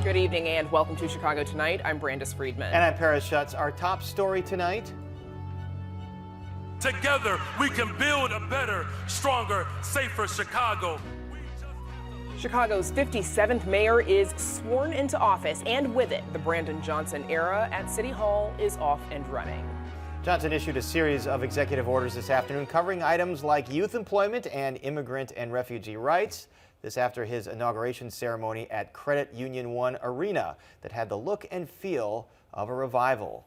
Good evening and welcome to Chicago Tonight. I'm Brandis Friedman. And I'm Paris Schutz. Our top story tonight. Together, we can build a better, stronger, safer Chicago. Chicago's 57th mayor is sworn into office, and with it, the Brandon Johnson era at City Hall is off and running. Johnson issued a series of executive orders this afternoon covering items like youth employment and immigrant and refugee rights. This after his inauguration ceremony at Credit Union One Arena that had the look and feel of a revival.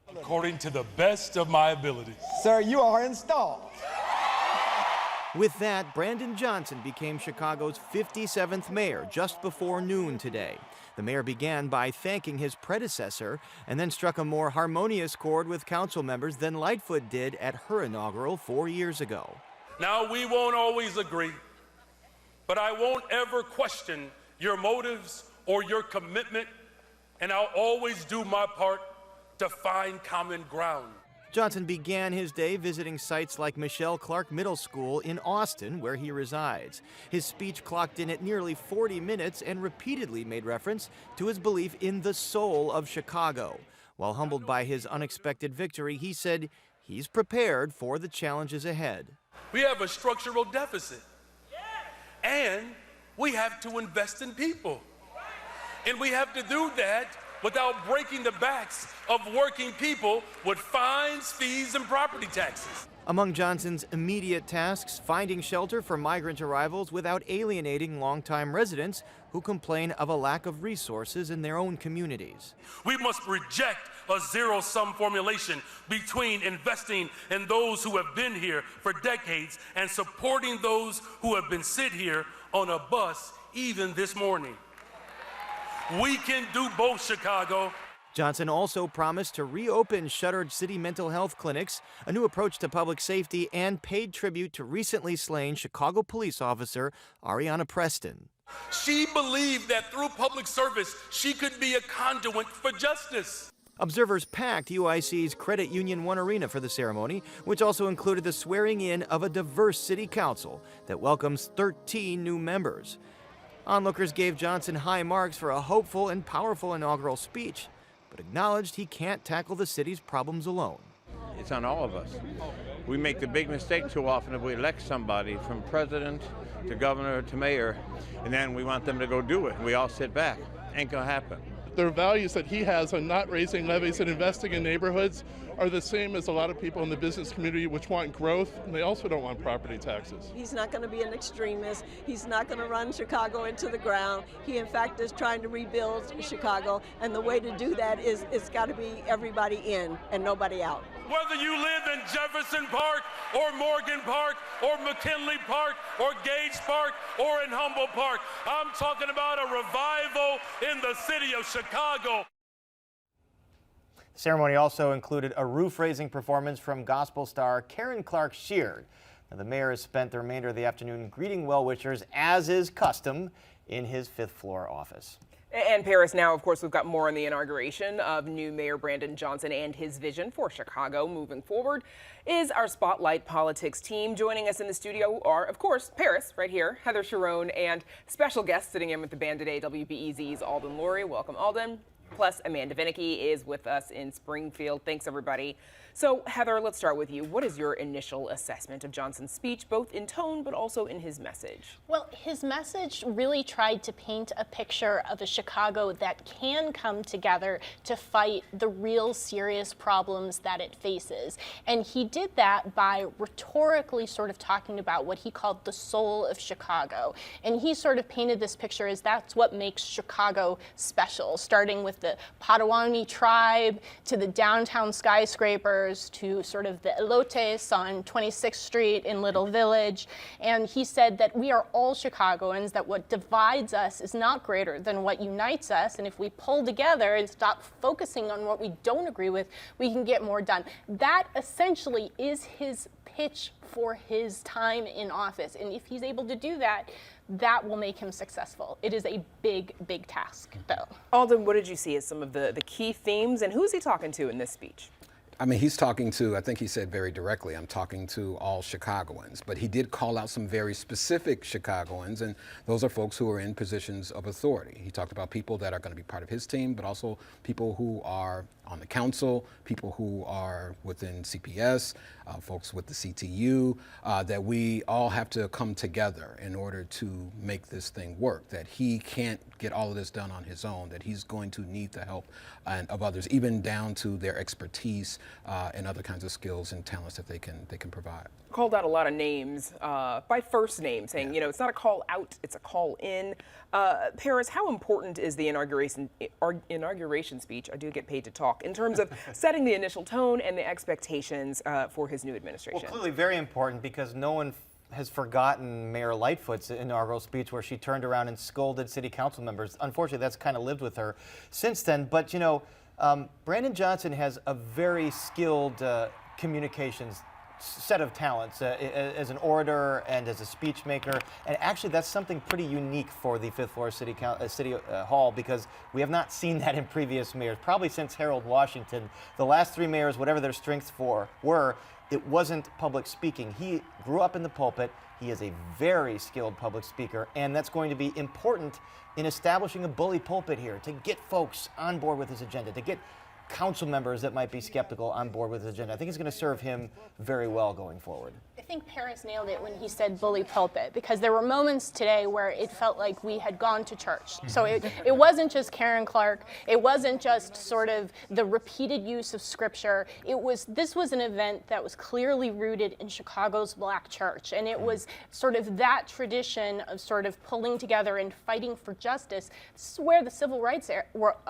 According to the best of my abilities. Sir, you are installed. With that, Brandon Johnson became Chicago's 57th mayor just before noon today. The mayor began by thanking his predecessor and then struck a more harmonious chord with council members than Lightfoot did at her inaugural 4 years ago. Now, we won't always agree, but I won't ever question your motives or your commitment, and I'll always do my part to find common ground. Johnson began his day visiting sites like Michelle Clark Middle School in Austin, where he resides. His speech clocked in at nearly 40 minutes and repeatedly made reference to his belief in the soul of Chicago. While humbled by his unexpected victory, he said he's prepared for the challenges ahead. We have a structural deficit, and we have to invest in people. And we have to do that without breaking the backs of working people with fines, fees, and property taxes. Among Johnson's immediate tasks, finding shelter for migrant arrivals without alienating longtime residents who complain of a lack of resources in their own communities. We must reject a zero-sum formulation between investing in those who have been here for decades and supporting those who have been sit here on a bus even this morning. We can do both, Chicago. Johnson also promised to reopen shuttered city mental health clinics, a new approach to public safety, and paid tribute to recently slain Chicago police officer Ariana Preston. She believed that through public service, she could be a conduit for justice. Observers packed UIC's Credit Union One Arena for the ceremony, which also included the swearing in of a diverse city council that welcomes 13 new members. Onlookers gave Johnson high marks for a hopeful and powerful inaugural speech, but acknowledged he can't tackle the city's problems alone. It's on all of us. We make the big mistake too often if we elect somebody from president to governor to mayor, and then we want them to go do it. We all sit back. Ain't gonna happen. The values that he has on not raising levies and investing in neighborhoods are the same as a lot of people in the business community which want growth, and they also don't want property taxes. He's not going to be an extremist. He's not going to run Chicago into the ground. He, in fact, is trying to rebuild Chicago, and the way to do that is it's got to be everybody in and nobody out. Whether you live in Jefferson Park or Morgan Park or McKinley Park or Gage Park or in Humboldt Park, I'm talking about a revival in the city of Chicago. The ceremony also included a roof-raising performance from gospel star Karen Clark Sheard. Now, the mayor has spent the remainder of the afternoon greeting well-wishers, as is custom, in his fifth-floor office. And Paris, now, of course, we've got more on the inauguration of new Mayor Brandon Johnson and his vision for Chicago moving forward. Is our Spotlight Politics team. Joining us in the studio are, of course, Paris, right here, Heather Sharon, and special guest sitting in with the band today, WBEZ's Alden Lurie. Welcome, Alden. Plus, Amanda Vinicky is with us in Springfield. Thanks, everybody. So, Heather, let's start with you. What is your initial assessment of Johnson's speech, both in tone but also in his message? Well, his message really tried to paint a picture of a Chicago that can come together to fight the real serious problems that it faces. And he did that by rhetorically sort of talking about what he called the soul of Chicago. And he sort of painted this picture as that's what makes Chicago special, starting with the Potawatomi tribe to the downtown skyscrapers to sort of the elotes on 26th Street in Little Village. And he said that we are all Chicagoans, that what divides us is not greater than what unites us. And if we pull together and stop focusing on what we don't agree with, we can get more done. That essentially is his pitch for his time in office. And if he's able to do that, that will make him successful. It is a big, big task, though. Alden, what did you see as some of the key themes, and who is he talking to in this speech? I mean, he's talking to, I think he said very directly, I'm talking to all Chicagoans. But he did call out some very specific Chicagoans, and those are folks who are in positions of authority. He talked about people that are going to be part of his team, but also people who are on the council, people who are within CPS, folks with the CTU, that we all have to come together in order to make this thing work, that he can't get all of this done on his own, that he's going to need the help of others, even down to their expertise and other kinds of skills and talents that they can provide. Called out a lot of names by first name, saying, you know, it's not a call out, it's a call in. Paris, how important is the inauguration speech, I do get paid to talk, in terms of setting the initial tone and the expectations for his new administration? Well, clearly very important, because no one has forgotten Mayor Lightfoot's inaugural speech where she turned around and scolded city council members. Unfortunately, that's kind of lived with her since then. But, you know, Brandon Johnson has a very skilled communications set of talents as an orator and as a speech maker, and actually that's something pretty unique for the Fifth Floor City Hall, because we have not seen that in previous mayors, probably since Harold Washington. The last three mayors, whatever their strengths were, it wasn't public speaking. He grew up in the pulpit. He is a very skilled public speaker, and that's going to be important in establishing a bully pulpit here, to get folks on board with his agenda, to get council members that might be skeptical on board with his agenda. I think it's going to serve him very well going forward. I think Paris nailed it when he said bully pulpit, because there were moments today where it felt like we had gone to church. So it wasn't just Karen Clark. It wasn't just sort of the repeated use of scripture. This was an event that was clearly rooted in Chicago's Black church. And it was sort of that tradition of sort of pulling together and fighting for justice. This is where the civil rights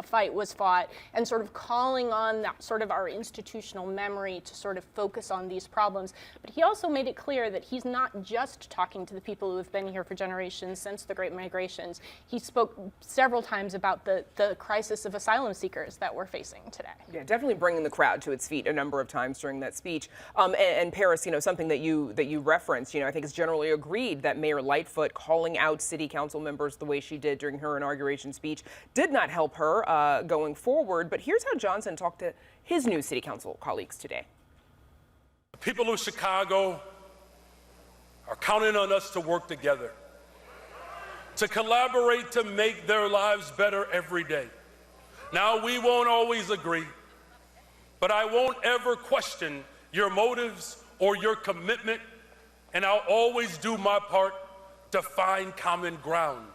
fight was fought, and sort of calling on that sort of our institutional memory to sort of focus on these problems. But he also made it clear that he's not just talking to the people who have been here for generations since the Great Migrations. He spoke several times about the crisis of asylum seekers that we're facing today. Yeah, definitely bringing the crowd to its feet a number of times during that speech. And Paris, you know, something that you referenced, you know, I think it's generally agreed that Mayor Lightfoot calling out city council members the way she did during her inauguration speech did not help her going forward. But here's how Johnson talked to his new city council colleagues today. The people of Chicago are counting on us to work together, to collaborate to make their lives better every day. Now, we won't always agree, but I won't ever question your motives or your commitment, and I'll always do my part to find common ground.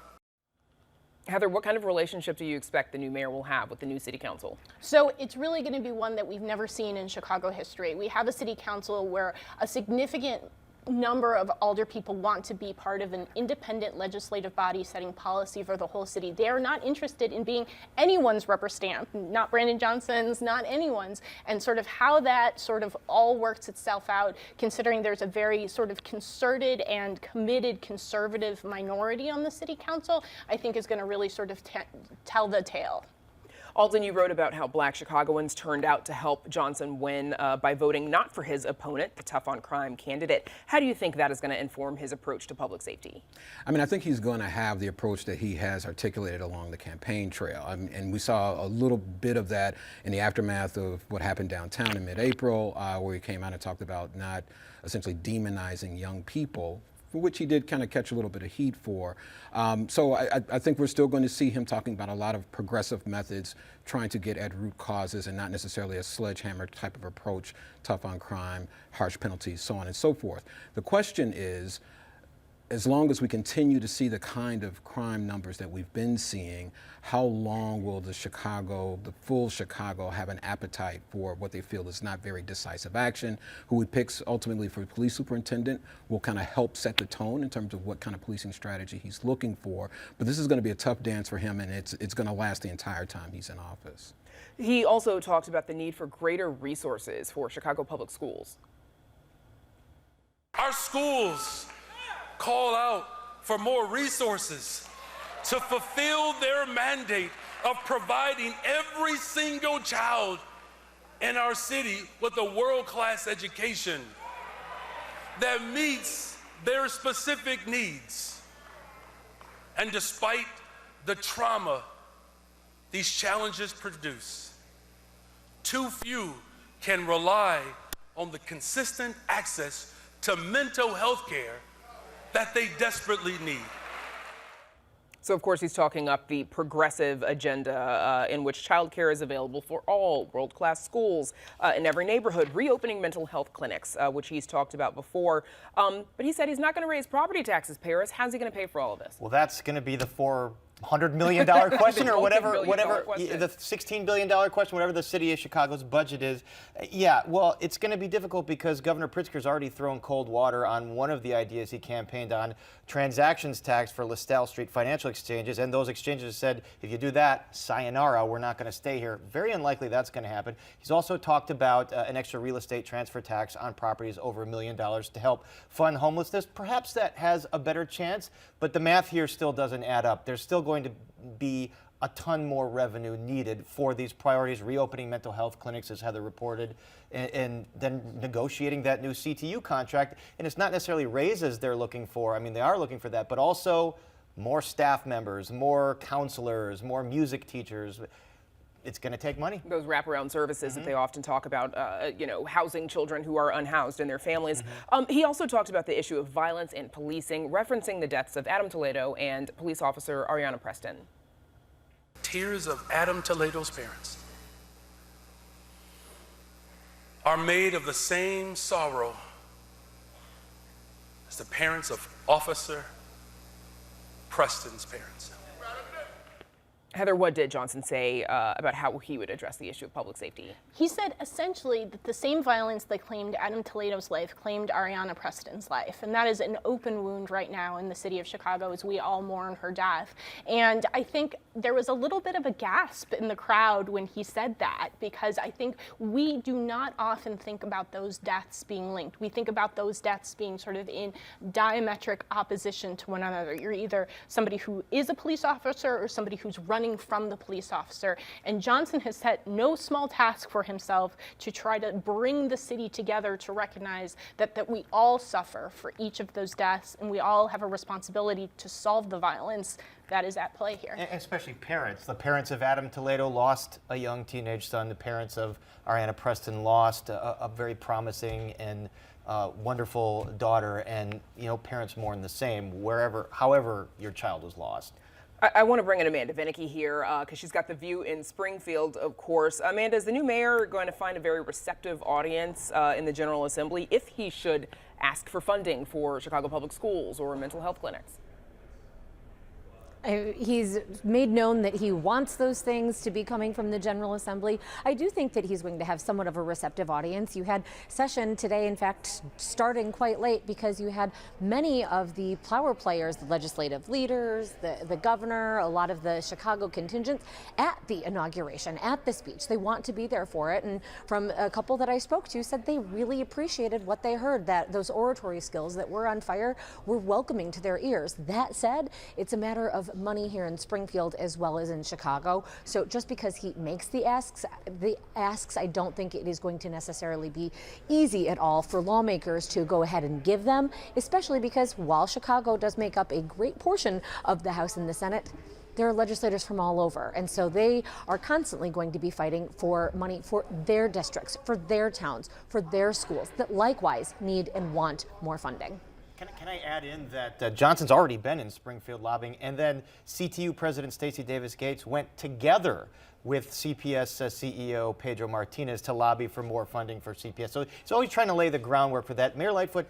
Heather, what kind of relationship do you expect the new mayor will have with the new city council? So it's really going to be one that we've never seen in Chicago history. We have a city council where a significant number of alder people want to be part of an independent legislative body setting policy for the whole city. They are not interested in being anyone's rubber stamp, not Brandon Johnson's, not anyone's, and sort of how that sort of all works itself out, considering there's a very sort of concerted and committed conservative minority on the city council, I think is going to really sort of tell the tale. Alden, you wrote about how Black Chicagoans turned out to help Johnson win by voting not for his opponent, the tough-on-crime candidate. How do you think that is going to inform his approach to public safety? I mean, I think he's going to have the approach that he has articulated along the campaign trail. And we saw a little bit of that in the aftermath of what happened downtown in mid-April, where he came out and talked about not essentially demonizing young people, for which he did kind of catch a little bit of heat for. So I think we're still going to see him talking about a lot of progressive methods, trying to get at root causes and not necessarily a sledgehammer type of approach, tough on crime, harsh penalties, so on and so forth. The question is, as long as we continue to see the kind of crime numbers that we've been seeing, how long will the full Chicago have an appetite for what they feel is not very decisive action? Who he picks ultimately for police superintendent will kind of help set the tone in terms of what kind of policing strategy he's looking for. But this is going to be a tough dance for him, and it's going to last the entire time he's in office. He also talked about the need for greater resources for Chicago public schools. Our schools call out for more resources to fulfill their mandate of providing every single child in our city with a world-class education that meets their specific needs. And despite the trauma these challenges produce, too few can rely on the consistent access to mental health care that they desperately need. So, of course, he's talking up the progressive agenda in which childcare is available for all, world-class schools in every neighborhood, reopening mental health clinics, which he's talked about before. But he said he's not going to raise property taxes, Paris. How's he going to pay for all of this? Well, that's going to be the $400 million question or whatever, the $16 billion question, whatever the city of Chicago's budget is. Yeah, well, it's going to be difficult because Governor Pritzker's already thrown cold water on one of the ideas he campaigned on, transactions tax for LaSalle Street financial exchanges, and those exchanges said, if you do that, sayonara, we're not going to stay here. Very unlikely that's going to happen. He's also talked about an extra real estate transfer tax on properties over $1 million to help fund homelessness. Perhaps that has a better chance, but the math here still doesn't add up. There's still going to be a ton more revenue needed for these priorities, reopening mental health clinics, as Heather reported, and then negotiating that new CTU contract. And it's not necessarily raises they're looking for. I mean, they are looking for that, but also more staff members, more counselors, more music teachers. It's going to take money. Those wraparound services that they often talk about, housing children who are unhoused and their families. He also talked about the issue of violence and policing, referencing the deaths of Adam Toledo and police officer Ariana Preston. Tears of Adam Toledo's parents are made of the same sorrow as the parents of Officer Preston's parents. Heather, what did Johnson say about how he would address the issue of public safety? He said essentially that the same violence that claimed Adam Toledo's life claimed Ariana Preston's life. And that is an open wound right now in the city of Chicago as we all mourn her death. And I think there was a little bit of a gasp in the crowd when he said that, because I think we do not often think about those deaths being linked. We think about those deaths being sort of in diametric opposition to one another. You're either somebody who is a police officer or somebody who's running from the police officer. And Johnson has set no small task for himself to try to bring the city together to recognize that we all suffer for each of those deaths, and we all have a responsibility to solve the violence that is at play here. And especially parents. The parents of Adam Toledo lost a young teenage son. The parents of Ariana Preston lost a very promising and wonderful daughter. And parents mourn the same however your child was lost. I want to bring in Amanda Vinicky here because she's got the view in Springfield, of course. Amanda, is the new mayor going to find a very receptive audience in the General Assembly if he should ask for funding for Chicago Public Schools or mental health clinics? He's made known that he wants those things to be coming from the General Assembly. I do think that he's going to have somewhat of a receptive audience. You had session today, in fact, starting quite late because you had many of the power players, the legislative leaders, the governor, a lot of the Chicago contingents at the inauguration, at the speech. They want to be there for it. And from a couple that I spoke to said they really appreciated what they heard, that those oratory skills that were on fire were welcoming to their ears. That said, it's a matter of money here in Springfield as well as in Chicago. So just because he makes the asks, I don't think it is going to necessarily be easy at all for lawmakers to go ahead and give them, especially because while Chicago does make up a great portion of the House and the Senate, there are legislators from all over. And so they are constantly going to be fighting for money for their districts, for their towns, for their schools that likewise need and want more funding. Can I add in that Johnson's already been in Springfield lobbying, and then CTU President Stacey Davis Gates went together with CPS CEO Pedro Martinez to lobby for more funding for CPS. So he's always trying to lay the groundwork for that. Mayor Lightfoot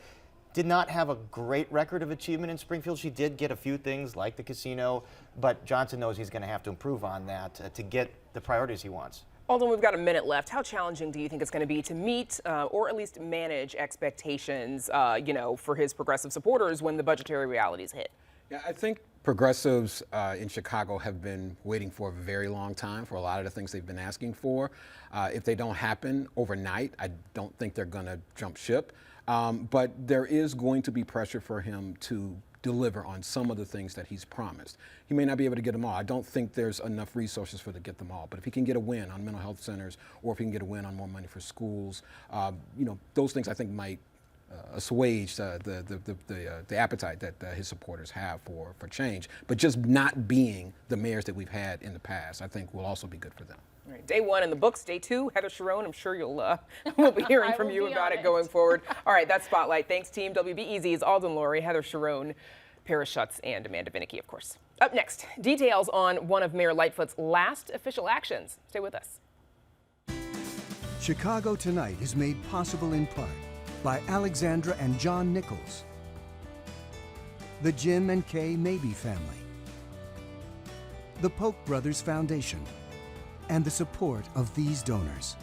did not have a great record of achievement in Springfield. She did get a few things like the casino, but Johnson knows he's going to have to improve on that to get the priorities he wants. Although we've got a minute left, how challenging do you think it's going to be to meet or at least manage expectations, for his progressive supporters when the budgetary realities hit? Yeah, I think progressives in Chicago have been waiting for a very long time for a lot of the things they've been asking for. If they don't happen overnight, I don't think they're going to jump ship. But there is going to be pressure for him to deliver on some of the things that he's promised. He may not be able to get them all. I don't think there's enough resources for to get them all. But if he can get a win on mental health centers, or if he can get a win on more money for schools, those things I think might assuage the appetite that his supporters have for change. But just not being the mayors that we've had in the past, I think will also be good for them. All right, day one in the books. Day two, Heather Sharon. I'm sure we'll be hearing from you about it going forward. All right, that's Spotlight. Thanks, team. WBEZ's Alden Laurie, Heather Sharon, Paris Schutz, and Amanda Vinicky, of course. Up next, details on one of Mayor Lightfoot's last official actions. Stay with us. Chicago Tonight is made possible in part by Alexandra and John Nichols, the Jim and Kay Mabey family, the Polk Brothers Foundation, and the support of these donors.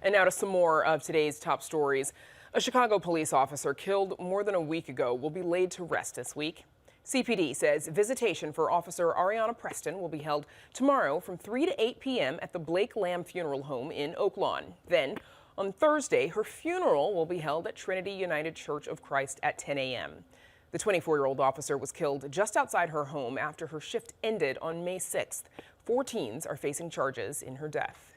And now to some more of today's top stories. A Chicago police officer killed more than a week ago will be laid to rest this week. CPD says visitation for Officer Ariana Preston will be held tomorrow from 3 to 8 p.m. at the Blake Lamb Funeral Home in Oak Lawn. Then, on Thursday, her funeral will be held at Trinity United Church of Christ at 10 a.m. The 24-year-old officer was killed just outside her home after her shift ended on May 6th. 4 teens are facing charges in her death.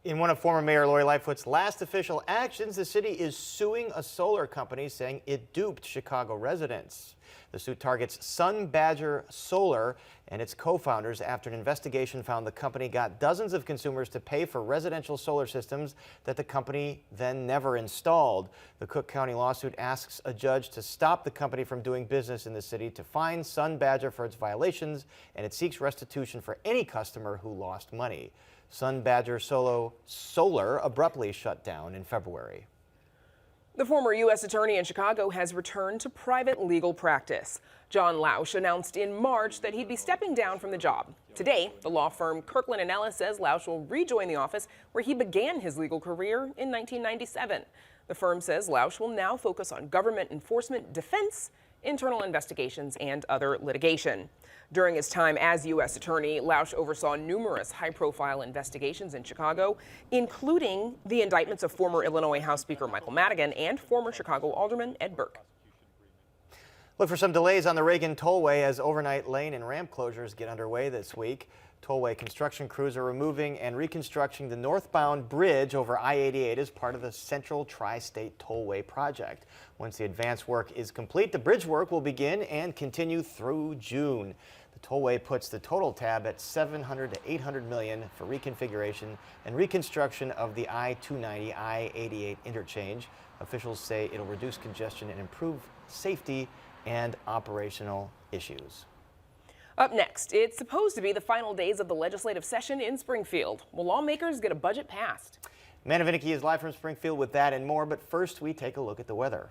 In one of former Mayor Lori Lightfoot's last official actions, the city is suing a solar company saying it duped Chicago residents. The suit targets Sun Badger Solar and its co-founders after an investigation found the company got dozens of consumers to pay for residential solar systems that the company then never installed. The Cook County lawsuit asks a judge to stop the company from doing business in the city, to fine Sun Badger for its violations, and it seeks restitution for any customer who lost money. Sun Badger Solar abruptly shut down in February. The former U.S. attorney in Chicago has returned to private legal practice. John Lausch announced in March that he'd be stepping down from the job. Today, the law firm Kirkland & Ellis says Lausch will rejoin the office where he began his legal career in 1997. The firm says Lausch will now focus on government enforcement, defense, internal investigations, and other litigation. During his time as U.S. attorney, Lausch oversaw numerous high-profile investigations in Chicago, including the indictments of former Illinois House Speaker Michael Madigan and former Chicago Alderman Ed Burke. Look for some delays on the Reagan Tollway as overnight lane and ramp closures get underway this week. Tollway construction crews are removing and reconstructing the northbound bridge over I-88 as part of the Central Tri-State Tollway project. Once the advance work is complete, the bridge work will begin and continue through June. The tollway puts the total tab at $700 to $800 million for reconfiguration and reconstruction of the I-290 I-88 interchange. Officials say it'll reduce congestion and improve safety and operational issues. Up next, it's supposed to be the final days of the legislative session in Springfield. Will lawmakers get a budget passed? Amanda Vinicky is live from Springfield with that and more, but first we take a look at the weather.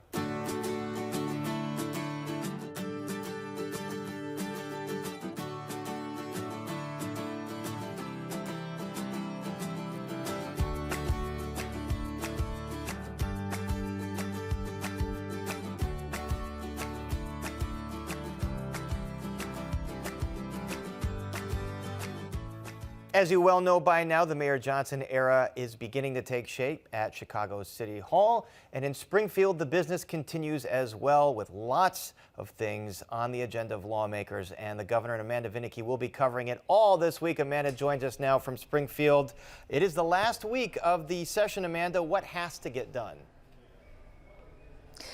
As you well know by now, the Mayor Johnson era is beginning to take shape at Chicago's City Hall. And in Springfield, the business continues as well, with lots of things on the agenda of lawmakers. And the governor and Amanda Vinicky will be covering it all this week. Amanda joins us now from Springfield. It is the last week of the session. Amanda, what has to get done?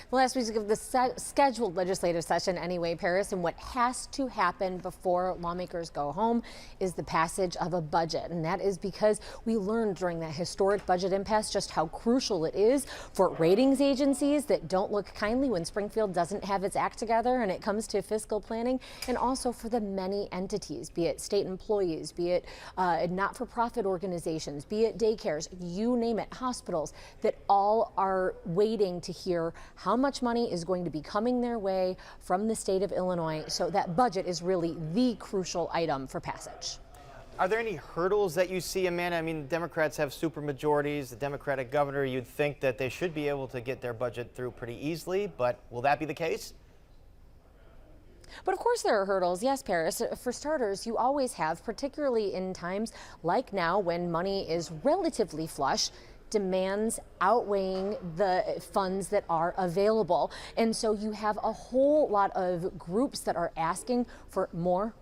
The last week of the scheduled legislative session anyway, Paris, and what has to happen before lawmakers go home is the passage of a budget. And that is because we learned during that historic budget impasse just how crucial it is for ratings agencies that don't look kindly when Springfield doesn't have its act together and it comes to fiscal planning, and also for the many entities, be it state employees, be it not-for-profit organizations, be it daycares, you name it, hospitals, that all are waiting to hear how much money is going to be coming their way from the state of Illinois. So that budget is really the crucial item for passage. Are there any hurdles that you see, Amanda? I mean, Democrats have supermajorities. The Democratic governor, you'd think that they should be able to get their budget through pretty easily, but will that be the case? But of course there are hurdles. Yes, Paris. For starters, you always have, particularly in times like now when money is relatively flush, demands outweighing the funds that are available. And so you have a whole lot of groups that are asking for more.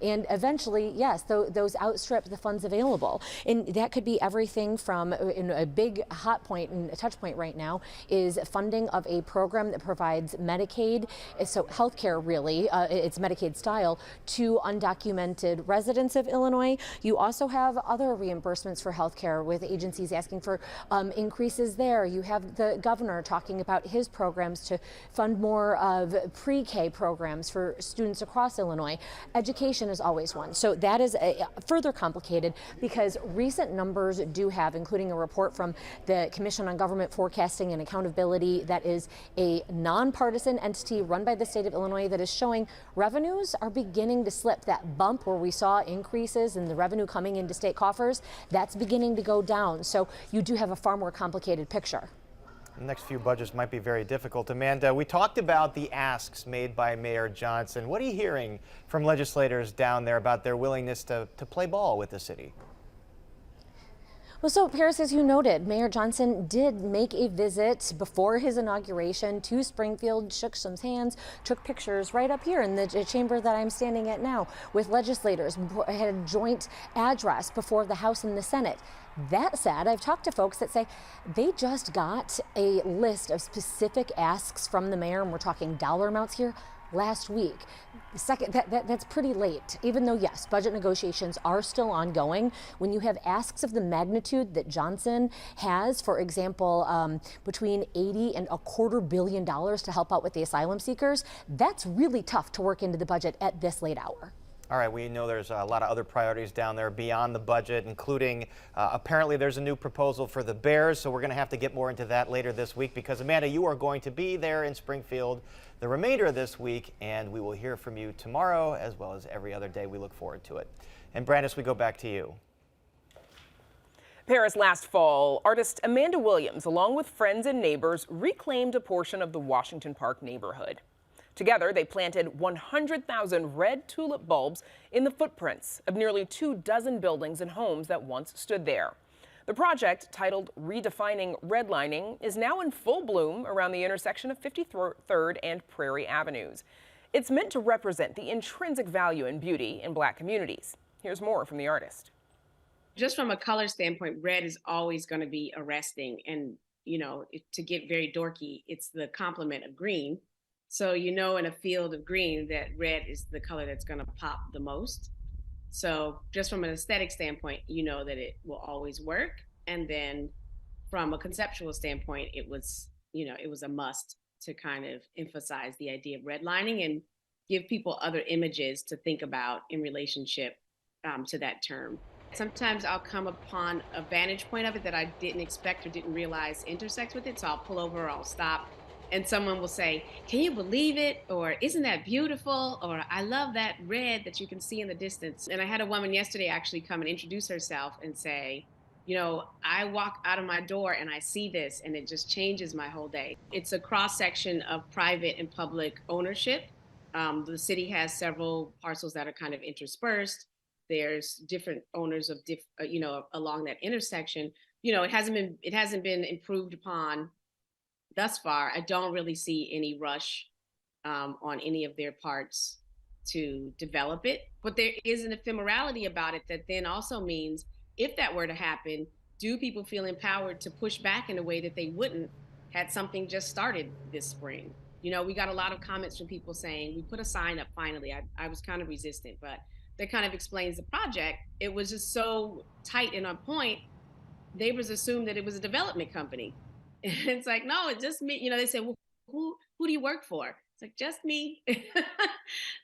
And eventually, yes, those outstrip the funds available. And that could be everything from, in a big hot point and a touch point right now, is funding of a program that provides Medicaid, so healthcare really, it's Medicaid style, to undocumented residents of Illinois. You also have other reimbursements for healthcare with agencies asking for increases there. You have the governor talking about his programs to fund more of pre-K programs for students across Illinois. Education is always one. So that is further complicated because recent numbers do have, including a report from the Commission on Government Forecasting and Accountability that is a nonpartisan entity run by the state of Illinois, that is showing revenues are beginning to slip. That bump where we saw increases in the revenue coming into state coffers, that's beginning to go down. So you do have a far more complicated picture. The next few budgets might be very difficult. Amanda, we talked about the asks made by Mayor Johnson. What are you hearing from legislators down there about their willingness to play ball with the city? Well, so Paris, as you noted, Mayor Johnson did make a visit before his inauguration to Springfield, shook some hands, took pictures right up here in the chamber that I'm standing at now with legislators, had a joint address before the House and the Senate. That said, I've talked to folks that say they just got a list of specific asks from the mayor, and we're talking dollar amounts here, last week. That's pretty late, even though, yes, budget negotiations are still ongoing. When you have asks of the magnitude that Johnson has, for example, between $80 and $250 million to help out with the asylum seekers, that's really tough to work into the budget at this late hour. All right, we know there's a lot of other priorities down there beyond the budget, including apparently there's a new proposal for the Bears, so we're going to have to get more into that later this week because, Amanda, you are going to be there in Springfield the remainder of this week, and we will hear from you tomorrow as well as every other day. We look forward to it. And Brandis, we go back to you. Paris, last fall, artist Amanda Williams, along with friends and neighbors, reclaimed a portion of the Washington Park neighborhood. Together, they planted 100,000 red tulip bulbs in the footprints of nearly 24 buildings and homes that once stood there. The project, titled Redefining Redlining, is now in full bloom around the intersection of 53rd and Prairie Avenues. It's meant to represent the intrinsic value and beauty in Black communities. Here's more from the artist. Just from a color standpoint, red is always going to be arresting. And, you know, to get very dorky, it's the complement of green. So, you know, in a field of green, that red is the color that's going to pop the most. So just from an aesthetic standpoint, you know that it will always work. And then from a conceptual standpoint, it was, you know, it was a must to kind of emphasize the idea of redlining and give people other images to think about in relationship to that term. Sometimes I'll come upon a vantage point of it that I didn't expect or didn't realize intersects with it. So I'll pull over, I'll stop, and someone will say, "Can you believe it?" Or "Isn't that beautiful?" Or "I love that red that you can see in the distance." And I had a woman yesterday actually come and introduce herself and say, you know, "I walk out of my door and I see this and it just changes my whole day." It's a cross section of private and public ownership. The city has several parcels that are kind of interspersed. There's different owners of, you know, along that intersection. You know, it hasn't been improved upon thus far. I don't really see any rush on any of their parts to develop it, but there is an ephemerality about it that then also means if that were to happen, do people feel empowered to push back in a way that they wouldn't had something just started this spring? You know, we got a lot of comments from people saying, "We put a sign up finally." I was kind of resistant, but that kind of explains the project. It was just so tight and on point. Neighbors assumed that it was a development company. And it's like, no, it's just me. You know, they said, "Well, who do you work for?" It's like, just me.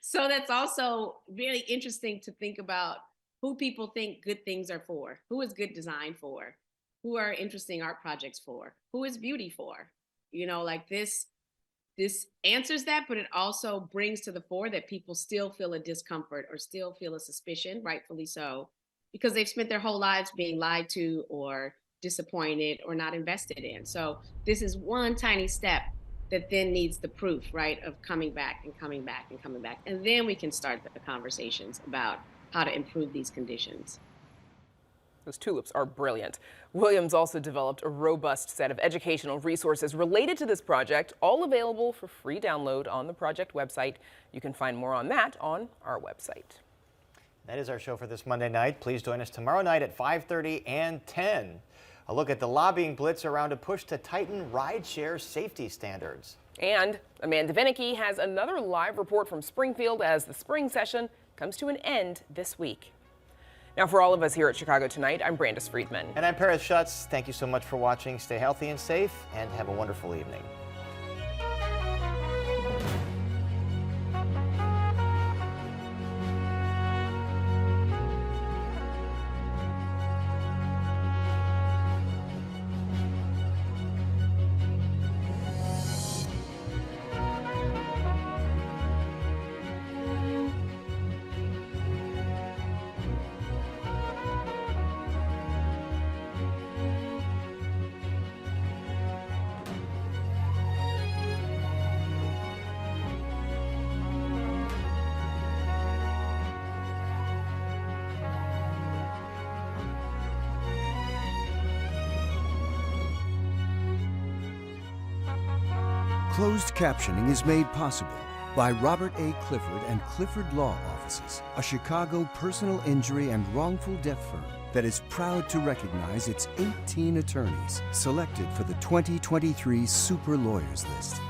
So that's also really interesting to think about who people think good things are for, who is good design for, who are interesting art projects for, who is beauty for. You know, like this answers that, but it also brings to the fore that people still feel a discomfort or still feel a suspicion, rightfully so, because they've spent their whole lives being lied to or disappointed or not invested in. So this is one tiny step that then needs the proof, right, of coming back and coming back and coming back. And then we can start the conversations about how to improve these conditions. Those tulips are brilliant. Williams also developed a robust set of educational resources related to this project, all available for free download on the project website. You can find more on that on our website. That is our show for this Monday night. Please join us tomorrow night at 5:30 and 10. A look at the lobbying blitz around a push to tighten rideshare safety standards. And Amanda Vinicky has another live report from Springfield as the spring session comes to an end this week. Now, for all of us here at Chicago Tonight, I'm Brandis Friedman. And I'm Paris Schutz. Thank you so much for watching. Stay healthy and safe, and have a wonderful evening. Closed captioning is made possible by Robert A. Clifford and Clifford Law Offices, a Chicago personal injury and wrongful death firm that is proud to recognize its 18 attorneys selected for the 2023 Super Lawyers List.